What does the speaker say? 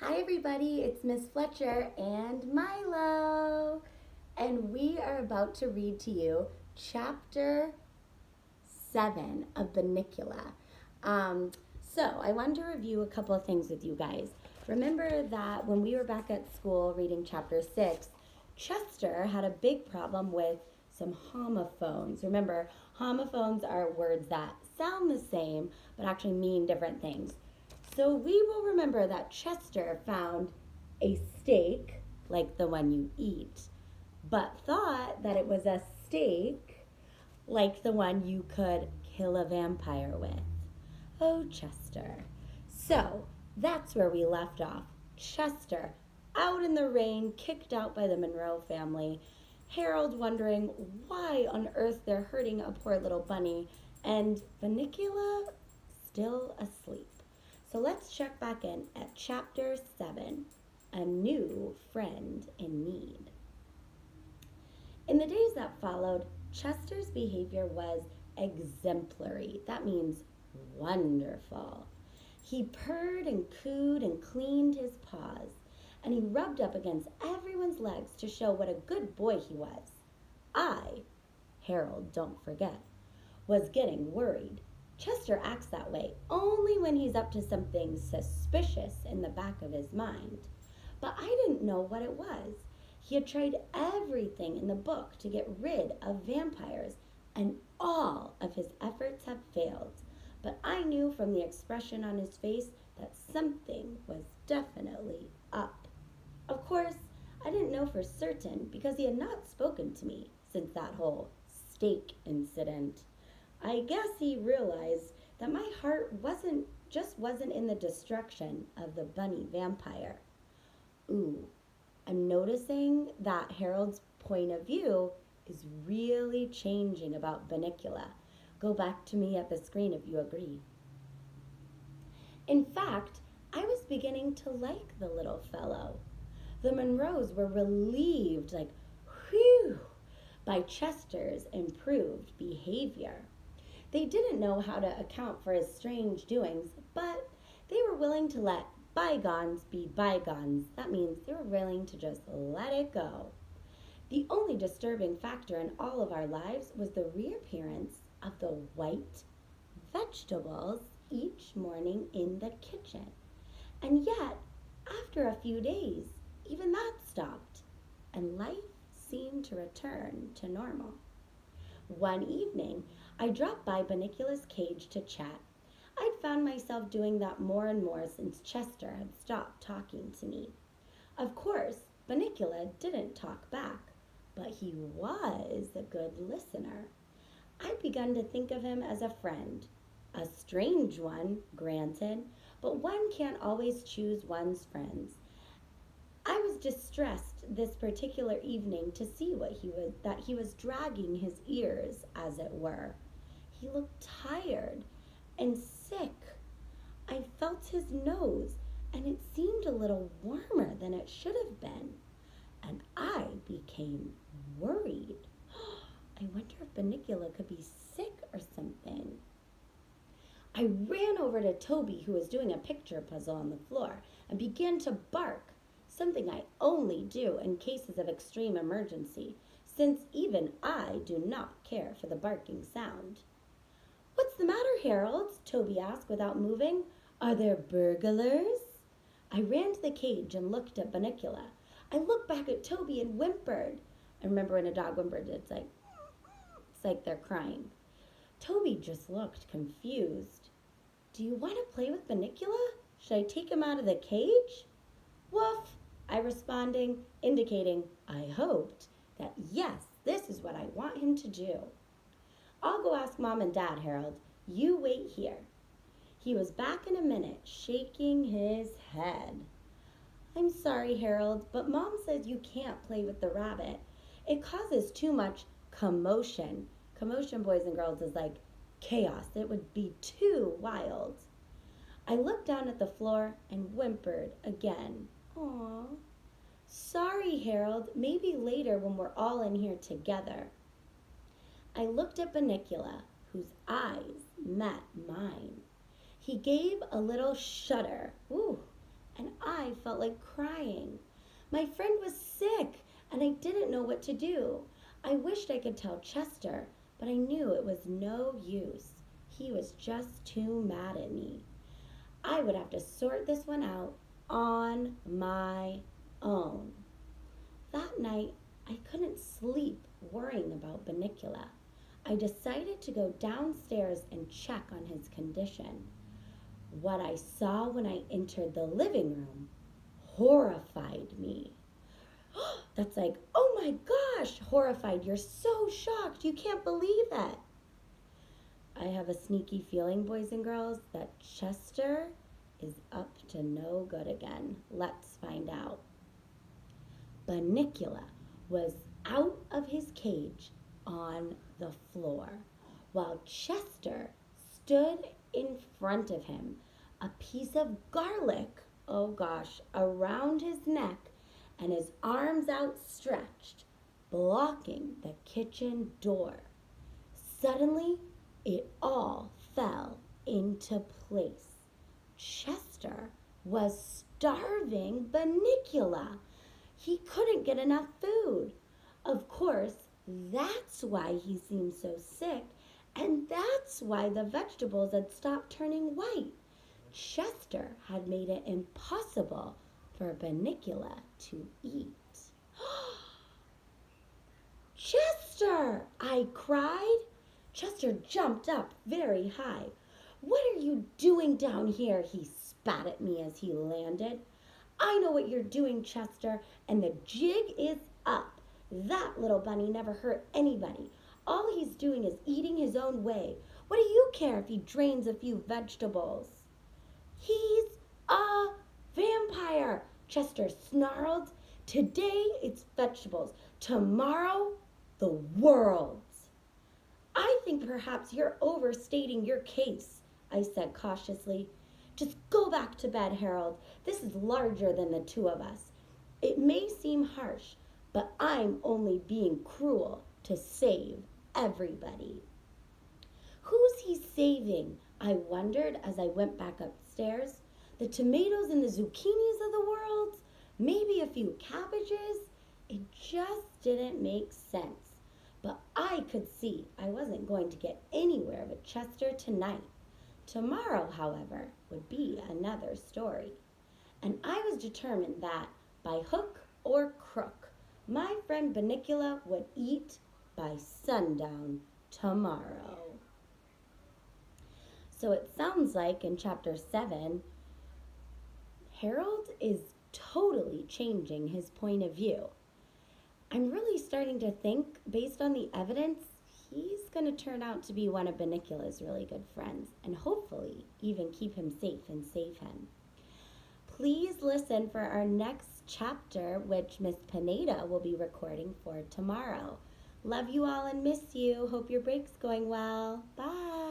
Hi everybody, it's Miss Fletcher and Milo, and we are about to read to you chapter 7 of Bunnicula. So I wanted to review a couple of things with you guys. Remember that when we were back at school reading chapter 6, Chester had a big problem with some homophones. Remember, homophones are words that sound the same but actually mean different things. So we will remember that Chester found a steak, like the one you eat, but thought that it was a steak, like the one you could kill a vampire with. Oh, Chester. So that's where we left off. Chester, out in the rain, kicked out by the Monroe family. Harold wondering why on earth they're hurting a poor little bunny, and Bunnicula still asleep. So let's check back in at chapter 7, A New Friend in Need. In the days that followed, Chester's behavior was exemplary. That means wonderful. He purred and cooed and cleaned his paws, and he rubbed up against everyone's legs to show what a good boy he was. I, Harold, don't forget, was getting worried. Chester acts that way only when he's up to something suspicious in the back of his mind. But I didn't know what it was. He had tried everything in the book to get rid of vampires, and all of his efforts had failed. But I knew from the expression on his face that something was definitely up. Of course, I didn't know for certain because he had not spoken to me since that whole steak incident. I guess he realized that my heart wasn't in the destruction of the bunny vampire. Ooh, I'm noticing that Harold's point of view is really changing about Bunnicula. Go back to me at the screen if you agree. In fact, I was beginning to like the little fellow. The Monroes were relieved, like, whew, by Chester's improved behavior. They didn't know how to account for his strange doings, but they were willing to let bygones be bygones. That means they were willing to just let it go. The only disturbing factor in all of our lives was the reappearance of the white vegetables each morning in the kitchen. And yet, after a few days, even that stopped, and life seemed to return to normal. One evening, I dropped by Bunnicula's cage to chat. I'd found myself doing that more and more since Chester had stopped talking to me. Of course, Bunnicula didn't talk back, but he was a good listener. I'd begun to think of him as a friend. A strange one, granted, but one can't always choose one's friends. I was distressed this particular evening to see that he was dragging his ears, as it were. He looked tired and sick. I felt his nose, and it seemed a little warmer than it should have been, and I became worried. I wonder if Bunnicula could be sick or something. I ran over to Toby, who was doing a picture puzzle on the floor, and began to bark, something I only do in cases of extreme emergency, since even I do not care for the barking sound. "What's the matter, Harold?" Toby asked without moving. "Are there burglars?" I ran to the cage and looked at Bunnicula. I looked back at Toby and whimpered. I remember when a dog whimpers, it's like they're crying. Toby just looked confused. "Do you want to play with Bunnicula? Should I take him out of the cage?" "Woof," I responded, indicating I hoped that yes, this is what I want him to do. "I'll go ask Mom and Dad, Harold. You wait here." He was back in a minute, shaking his head. "I'm sorry, Harold, but Mom says you can't play with the rabbit. It causes too much commotion." Commotion, boys and girls, is like chaos. It would be too wild. I looked down at the floor and whimpered again. "Aw." "Sorry, Harold. Maybe later when we're all in here together." I looked at Bunnicula, whose eyes met mine. He gave a little shudder, ooh, and I I felt like crying. My friend was sick, and I didn't know what to do. I wished I could tell Chester, but I knew it was no use. He was just too mad at me. I would have to sort this one out on my own. That night, I couldn't sleep worrying about Bunnicula. I decided to go downstairs and check on his condition. What I saw when I entered the living room horrified me. That's like, oh my gosh, horrified. You're so shocked. You can't believe that. I have a sneaky feeling, boys and girls, that Chester is up to no good again. Let's find out. Bunnicula was out of his cage on the floor, while Chester stood in front of him, a piece of garlic, oh gosh, around his neck and his arms outstretched, blocking the kitchen door. Suddenly, it all fell into place. Chester was starving Bunnicula. He couldn't get enough food. Of course, that's why he seemed so sick, and that's why the vegetables had stopped turning white. Chester had made it impossible for Bunnicula to eat. Chester! I cried. Chester jumped up very high. What are you doing down here? He spat at me as he landed. I know what you're doing, Chester, and the jig is up. That little bunny never hurt anybody. All he's doing is eating his own way. What do you care if he drains a few vegetables? He's a vampire, Chester snarled. Today it's vegetables. Tomorrow, the world's. I think perhaps you're overstating your case, I said cautiously. Just go back to bed, Harold. This is larger than the two of us. It may seem harsh, but I'm only being cruel to save everybody. Who's he saving? I wondered as I went back upstairs. The tomatoes and the zucchinis of the world? Maybe a few cabbages? It just didn't make sense. But I could see I wasn't going to get anywhere with Chester tonight. Tomorrow, however, would be another story. And I was determined that, by hook or crook, my friend Bunnicula would eat by sundown tomorrow. So it sounds like in chapter 7, Harold is totally changing his point of view. I'm really starting to think, based on the evidence, he's going to turn out to be one of Bunnicula's really good friends, and hopefully even keep him safe and save him. Please listen for our next chapter, which Miss Pineda will be recording for tomorrow. Love you all and miss you. Hope your break's going well. Bye.